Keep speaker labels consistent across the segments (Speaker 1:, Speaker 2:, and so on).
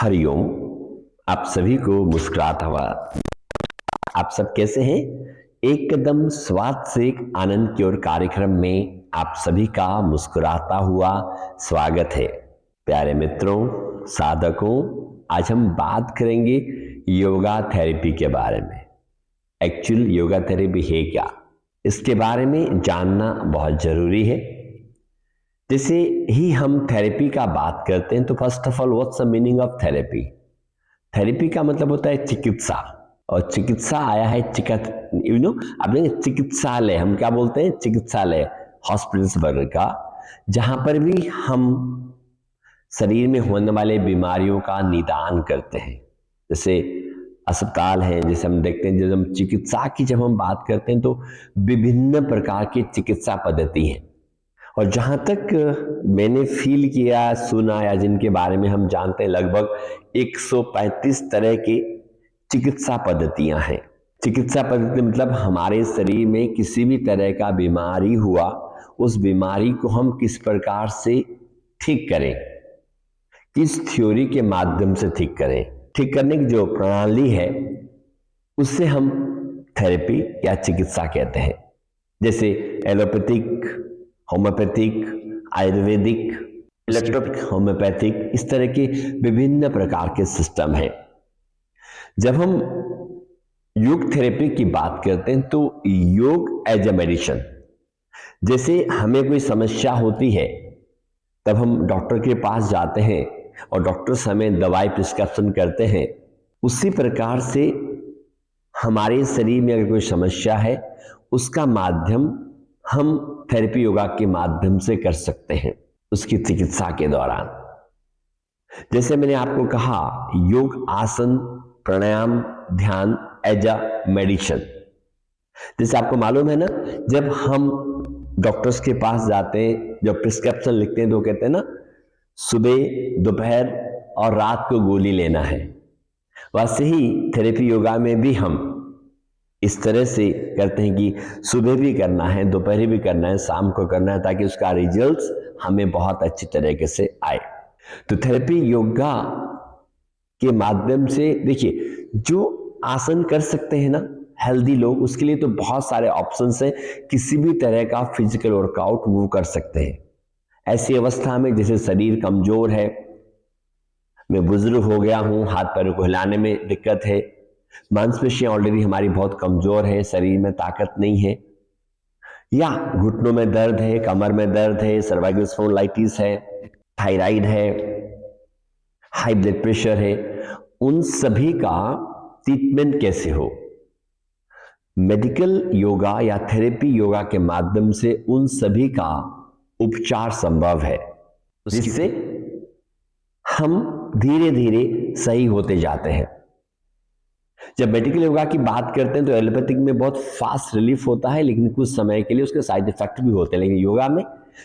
Speaker 1: हरिओम। आप सभी को मुस्कुराता हुआ। आप सब कैसे हैं? एक कदम स्वाद से आनंद की ओर कार्यक्रम में आप सभी का मुस्कुराता हुआ स्वागत है। प्यारे मित्रों, साधकों, आज हम बात करेंगे योगा थेरेपी के बारे में। एक्चुअल योगा थेरेपी है क्या, इसके बारे में जानना बहुत जरूरी है। जैसे ही हम थेरेपी का बात करते हैं तो first of all what's the meaning of therapy? Therapy का मतलब होता है चिकित्सा, और चिकित्सा आया है आपने चिकित्सालय, हम क्या बोलते हैं? चिकित्सालय, हॉस्पिटल्स वगैरह का, जहां पर भी हम शरीर में होने वाले बीमारियों का निदान करते हैं। जैसे अस्पताल है, जैसे हम देखते हैं, जब हम चिकित्सा की जब हम बात करते हैं तो विभिन्न प्रकार की चिकित्सा पद्धति है। और जहां तक मैंने फील किया, सुना या जिनके बारे में हम जानते हैं, लगभग 135 तरह की चिकित्सा पद्धतियां हैं। चिकित्सा पद्धति मतलब हमारे शरीर में किसी भी तरह का बीमारी हुआ, उस बीमारी को हम किस प्रकार से ठीक करें, किस थ्योरी के माध्यम से ठीक करें, ठीक करने की जो प्रणाली है उससे हम थेरेपी या चिकित्सा कहते हैं। जैसे allopathic, homeopathic, Ayurvedic, electric homeopathic, इस तरह के विभिन्न प्रकार के सिस्टम हैं। जब हम योग थेरेपी की बात करते हैं तो योग एज ए मेडिसिन, जैसे हमें कोई समस्या होती है तब हम डॉक्टर के पास जाते हैं और डॉक्टर हमें दवाई प्रिस्क्रिप्शन करते हैं, उसी प्रकार से हमारे शरीर में अगर कोई समस्या है उसका माध्यम हम थेरेपी योगा के माध्यम से कर सकते हैं उसकी चिकित्सा के दौरान। जैसे मैंने आपको कहा, योग, आसन, प्राणायाम, ध्यान एज अ मेडिसिन। जैसे आपको मालूम है ना, जब हम डॉक्टर्स के पास जाते हैं, जब प्रिस्क्रिप्शन लिखते हैं तो कहते हैं ना, सुबह, दोपहर और रात को गोली लेना है। वैसे ही थेरेपी योगा में भी हम इस तरह से करते हैं कि सुबह भी करना है, दोपहर भी करना है, शाम को करना है, ताकि उसका रिजल्ट्स हमें बहुत अच्छी तरीके से आए। तो थेरेपी योगा के माध्यम से, देखिए, जो आसन कर सकते हैं ना हेल्दी लोग, उसके लिए तो बहुत सारे ऑप्शंस हैं। किसी भी तरह का फिजिकल वर्कआउट वो कर सकते हैं। ऐसी अवस्था में जैसे शरीर कमजोर है, मैं बुजुर्ग हो गया हूं, हाथ पैरों को हिलाने में दिक्कत है, मांसपेशियां ऑलरेडी हमारी बहुत कमजोर है, शरीर में ताकत नहीं है, या घुटनों में दर्द है, कमर में दर्द है, सर्वाइकल स्पॉन्डिलाइटिस है, थायराइड है, हाई ब्लड प्रेशर है, उन सभी का ट्रीटमेंट कैसे हो? मेडिकल योगा या थेरेपी योगा के माध्यम से उन सभी का उपचार संभव है, जिससे हम धीरे धीरे सही होते जाते हैं। जब मेडिकल योगा की बात करते हैं तो एलोपैथिक में बहुत फास्ट रिलीफ होता है, लेकिन कुछ समय के लिए उसके साइड इफेक्ट भी होते हैं। लेकिन योगा में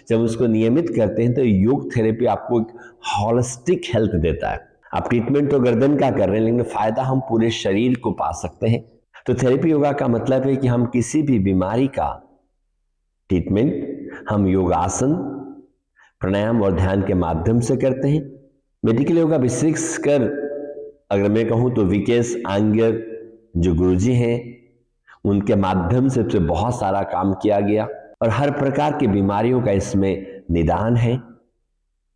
Speaker 1: जब उसको नियमित करते हैं तो योग थेरेपी आपको एक होलिस्टिक हेल्थ देता है। आप ट्रीटमेंट तो गर्दन का कर रहे हैं, लेकिन फायदा हम पूरे शरीर को पा सकते हैं। तो थेरेपी योगा का मतलब है कि हम किसी भी बीमारी का ट्रीटमेंट हम योगासन, प्राणायाम और ध्यान के माध्यम से करते हैं। मेडिकल योगा विशेष कर अगर मैं कहूं तो विकेश आंगर जो गुरुजी हैं, उनके माध्यम से बहुत सारा काम किया गया और हर प्रकार की बीमारियों का इसमें निदान है।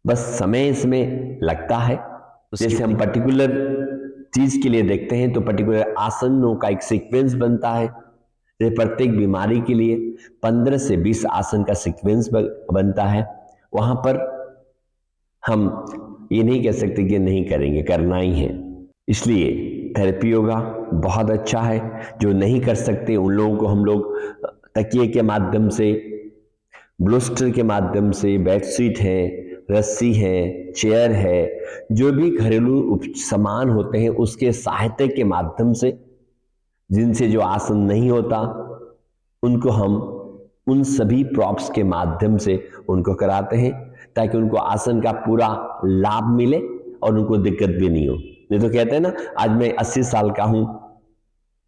Speaker 1: बस समय इसमें लगता है। जैसे हम पर्टिकुलर चीज के लिए देखते हैं तो पर्टिकुलर आसनों का एक सीक्वेंस बनता है। जैसे प्रत्येक बीमारी के लिए 15 से 20 आसन का सीक्वेंस बनता है। वहां पर हम ये नहीं कह सकते कि नहीं करेंगे, करना ही है। इसलिए थेरेपी योगा बहुत अच्छा है। जो नहीं कर सकते उन लोगों को हम लोग तकिए के माध्यम से, ब्लोस्टर के माध्यम से, बेडशीट है, रस्सी है, चेयर है, जो भी घरेलू सामान होते हैं उसके सहायता के माध्यम से, जिनसे जो आसन नहीं होता उनको हम उन सभी प्रॉप्स के माध्यम से उनको कराते हैं, ताकि उनको आसन का पूरा लाभ मिले और उनको दिक्कत भी नहीं हो। नहीं तो कहते हैं ना, आज मैं 80 साल का हूं,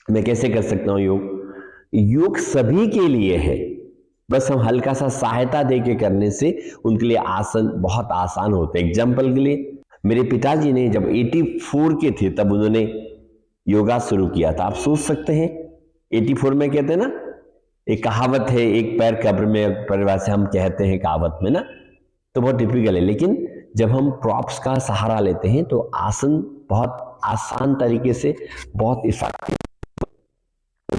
Speaker 1: मैं कैसे कर सकता हूं योग? योग सभी के लिए है, बस हम हल्का सा सहायता दे के करने से उनके लिए आसन बहुत आसान होते हैं। एग्जाम्पल के लिए मेरे पिताजी ने जब 84 के थे तब उन्होंने योगा शुरू किया था। आप सोच सकते हैं 84 में, कहते हैं ना, एक कहावत है, एक पैर कब्र में, परिवार से हम कहते हैं कहावत में ना, तो बहुत टिपिकल है। लेकिन जब हम प्रॉप्स का सहारा लेते हैं तो आसन बहुत आसान तरीके से, बहुत effective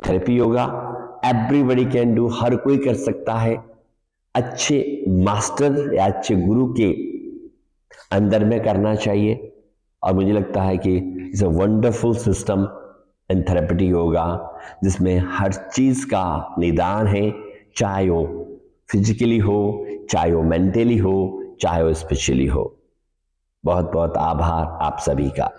Speaker 1: therapy yoga everybody can do, हर कोई कर सकता है। अच्छे मास्टर या अच्छे गुरु के अंदर में करना चाहिए। और मुझे लगता है कि it's a wonderful system in therapeutic yoga, जिसमें हर चीज का निदान है, चाहे वो फिजिकली हो, चाहे वो मेंटली हो, चाहे वो स्पिरिचुअली हो। बहुत बहुत आभार आप सभी का।